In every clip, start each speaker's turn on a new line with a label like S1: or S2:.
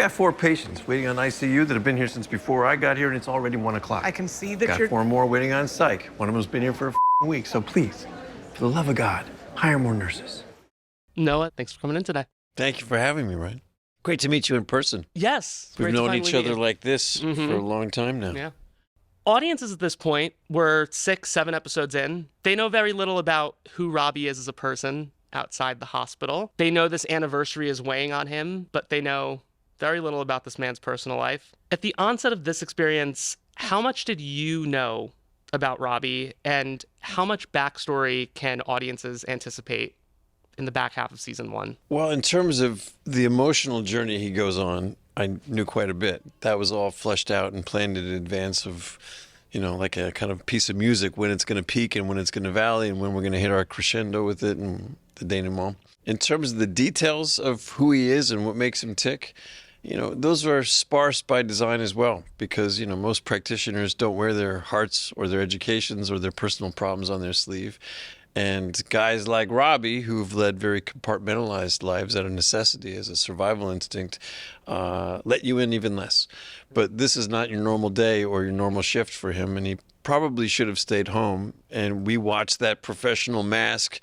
S1: got 4 patients waiting on ICU that have been here since before I got here, and it's already 1 o'clock.
S2: I can see that
S1: got
S2: you're...
S1: 4 more waiting on psych. One of them's been here for a week, so please, for the love of God, hire more nurses.
S3: Noah, thanks for coming in today.
S1: Thank you for having me, Ryan. Great to meet you in person.
S3: Yes.
S1: We've known each other like this for a long time now.
S3: Yeah. Audiences at this point were 6, 7 episodes in. They know very little about who Robbie is as a person outside the hospital. They know this anniversary is weighing on him, but they know very little about this man's personal life. At the onset of this experience, how much did you know about Robbie, and how much backstory can audiences anticipate in the back half of season 1?
S1: Well, in terms of the emotional journey he goes on, I knew quite a bit. That was all fleshed out and planned in advance of, like a kind of piece of music, when it's going to peak and when it's going to valley and when we're going to hit our crescendo with it and the denouement. In terms of the details of who he is and what makes him tick, those are sparse by design as well, because, most practitioners don't wear their hearts or their educations or their personal problems on their sleeve. And guys like Robbie, who've led very compartmentalized lives out of necessity as a survival instinct, let you in even less. But this is not your normal day or your normal shift for him, and he probably should have stayed home. And we watched that professional mask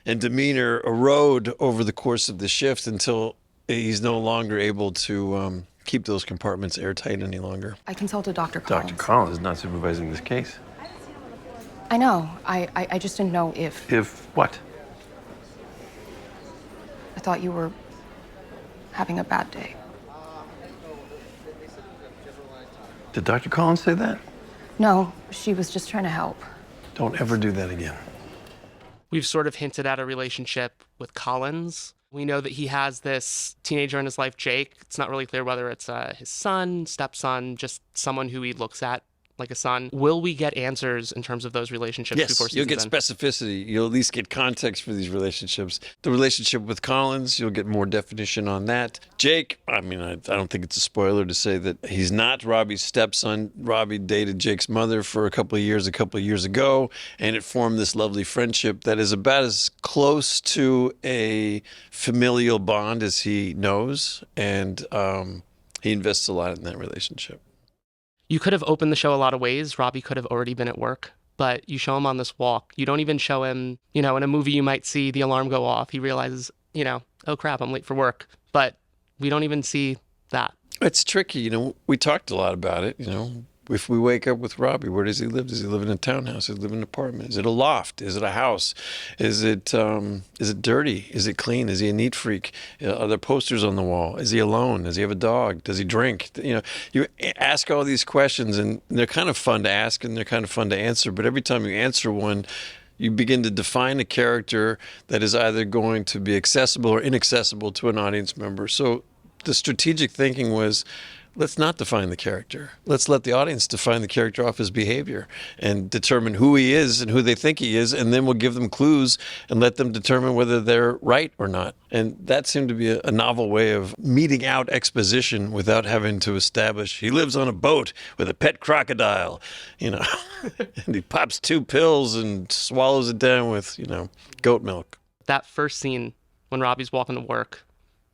S1: and demeanor erode over the course of the shift until he's no longer able to keep those compartments airtight any longer.
S2: I consulted Dr. Collins.
S1: Dr. Collins is not supervising this case.
S2: I know. I just didn't know if...
S1: If what?
S2: I thought you were having a bad day.
S1: Did Dr. Collins say that?
S2: No, she was just trying to help.
S1: Don't ever do that again.
S3: We've sort of hinted at a relationship with Collins. We know that he has this teenager in his life, Jake. It's not really clear whether it's his son, stepson, just someone who he looks at like a son. Will we get answers in terms of those relationships before
S1: Yes, you'll get
S3: end?
S1: specificity. You'll at least get context for these relationships. The relationship with Collins, you'll get more definition on that. Jake, I don't think it's a spoiler to say that he's not Robbie's stepson. Robbie dated Jake's mother for a couple of years ago, and it formed this lovely friendship that is about as close to a familial bond as he knows, and he invests a lot in that relationship.
S3: You could have opened the show a lot of ways. Robbie could have already been at work, but you show him on this walk. You don't even show him, in a movie you might see the alarm go off. He realizes, oh crap, I'm late for work. But we don't even see that.
S1: It's tricky. We talked a lot about it. If we wake up with Robbie, where does he live? Does he live in a townhouse? Does he live in an apartment? Is it a loft? Is it a house? Is it dirty? Is it clean? Is he a neat freak? Are there posters on the wall? Is he alone? Does he have a dog? Does he drink? You ask all these questions, and they're kind of fun to ask and they're kind of fun to answer. But every time you answer one, you begin to define a character that is either going to be accessible or inaccessible to an audience member. So the strategic thinking was, let's not define the character. Let's let the audience define the character off his behavior and determine who he is and who they think he is, and then we'll give them clues and let them determine whether they're right or not. And that seemed to be a novel way of meting out exposition without having to establish he lives on a boat with a pet crocodile, and he pops 2 pills and swallows it down with, goat milk.
S3: That first scene when Robbie's walking to work,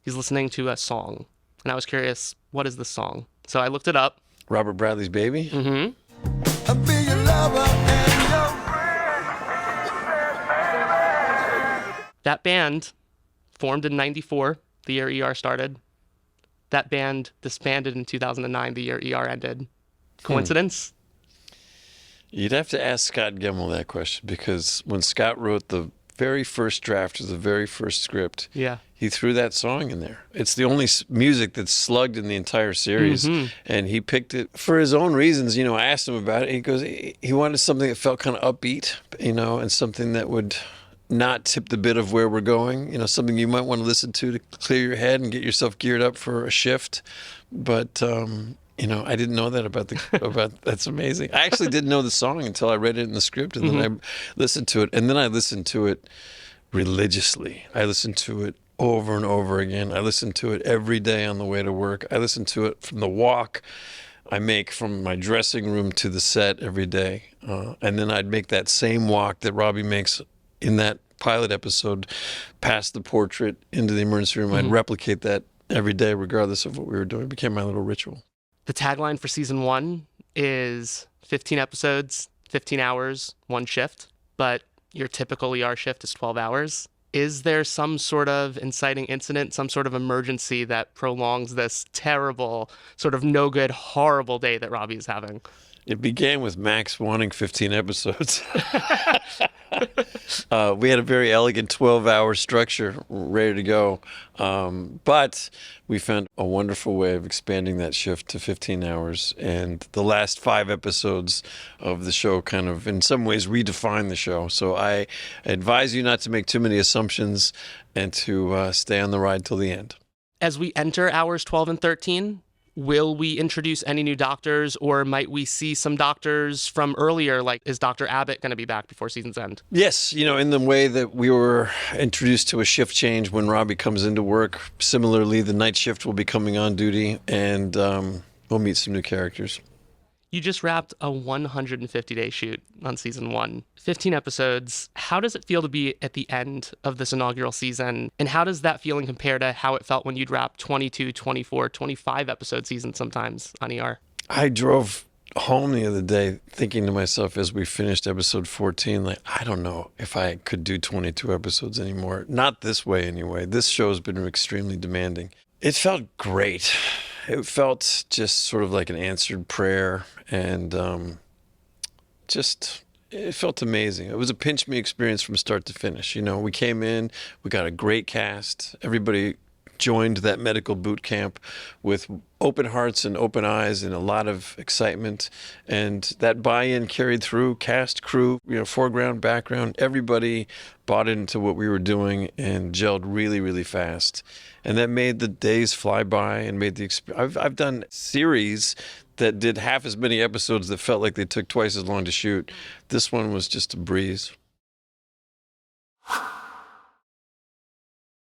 S3: he's listening to a song. And I was curious, what is the song? So I looked it up.
S1: Robert Bradley's Baby?
S3: Mm-hmm.
S4: I'll be your lover and your friend.
S3: That band formed in 94, the year ER started. That band disbanded in 2009, the year ER ended. Coincidence?
S1: You'd have to ask Scott Gemmell that question, because when Scott wrote the very first draft of the very first script, he threw that song in there. It's the only music that's slugged in the entire series, and he picked it for his own reasons. I asked him about it. He goes, he wanted something that felt kind of upbeat, and something that would not tip the bit of where we're going. Something you might want to listen to clear your head and get yourself geared up for a shift. But I didn't know that about that's amazing. I actually didn't know the song until I read it in the script, and then I listened to it, and then I listened to it religiously. I listened to it over and over again. I listened to it every day on the way to work. I listened to it from the walk I make from my dressing room to the set every day, and then I'd make that same walk that Robbie makes in that pilot episode past the portrait into the emergency room. I'd replicate that every day, regardless of what we were doing. It became my little ritual.
S3: The tagline for season 1 is 15 episodes, 15 hours, 1 shift, but your typical ER shift is 12 hours. Is there some sort of inciting incident, some sort of emergency that prolongs this terrible, sort of no good, horrible day that Robbie is having?
S1: It began with Max wanting 15 episodes. We had a very elegant 12-hour structure ready to go. But we found a wonderful way of expanding that shift to 15 hours. And the last 5 episodes of the show kind of, in some ways, redefined the show. So I advise you not to make too many assumptions and to stay on the ride till the end.
S3: As we enter hours 12 and 13, will we introduce any new doctors, or might we see some doctors from earlier? Like, is Dr. Abbott going to be back before season's end?
S1: Yes, in the way that we were introduced to a shift change when Robbie comes into work. Similarly, the night shift will be coming on duty, and we'll meet some new characters.
S3: You just wrapped a 150-day shoot on season 1, 15 episodes. How does it feel to be at the end of this inaugural season? And how does that feeling compare to how it felt when you'd wrap 22, 24, 25 episode seasons sometimes on ER?
S1: I drove home the other day thinking to myself as we finished episode 14, like, I don't know if I could do 22 episodes anymore. Not this way anyway. This show's been extremely demanding. It felt great. It felt just sort of like an answered prayer, and it felt amazing. It was a pinch me experience from start to finish. We came in, we got a great cast. Everybody joined that medical boot camp with open hearts and open eyes and a lot of excitement. And that buy-in carried through, cast, crew, foreground, background. Everybody bought into what we were doing and gelled really, really fast. And that made the days fly by and made the experience. I've done series that did half as many episodes that felt like they took twice as long to shoot. This one was just a breeze.